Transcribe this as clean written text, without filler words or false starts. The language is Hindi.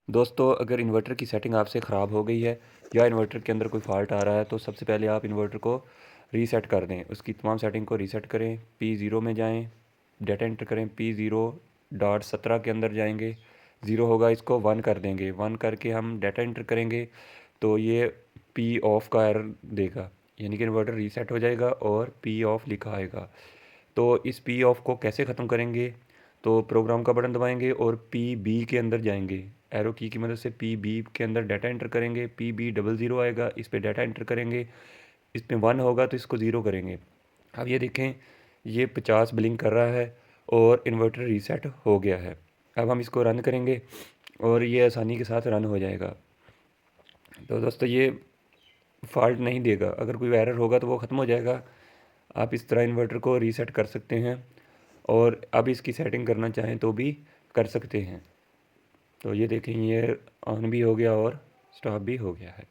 दोस्तों, अगर इन्वर्टर की सेटिंग आपसे ख़राब हो गई है या इन्वर्टर के अंदर कोई फ़ॉल्ट आ रहा है तो सबसे पहले आप इन्वर्टर को रीसेट कर दें। उसकी तमाम सेटिंग को रीसेट करें। P0 में जाएं, डेटा एंटर करें। P0.17 के अंदर जाएंगे, 0 होगा इसको 1 कर देंगे। 1 करके हम डेटा एंटर करेंगे तो ये P ऑफ का एरर देगा, यानी कि इन्वर्टर रीसेट हो जाएगा और P ऑफ लिखा आएगा। तो इस P ऑफ को कैसे ख़त्म करेंगे? तो प्रोग्राम का बटन दबाएंगे और PB के अंदर जाएंगे। एरो की मदद से PB के अंदर डाटा एंटर करेंगे। PB00 आएगा, इस पर डाटा एंटर करेंगे। इसमें 1 होगा तो इसको 0 करेंगे। अब ये देखें, ये 50 ब्लिंक कर रहा है और इन्वर्टर रीसेट हो गया है। अब हम इसको रन करेंगे और ये आसानी के साथ रन हो जाएगा। तो दोस्तों, ये फॉल्ट नहीं देगा। अगर कोई एरर होगा तो वो ख़त्म हो जाएगा। आप इस तरह इन्वर्टर को रीसेट कर सकते हैं और अब इसकी सेटिंग करना चाहें तो भी कर सकते हैं। तो ये देखें, ये ऑन भी हो गया और स्टॉप भी हो गया है।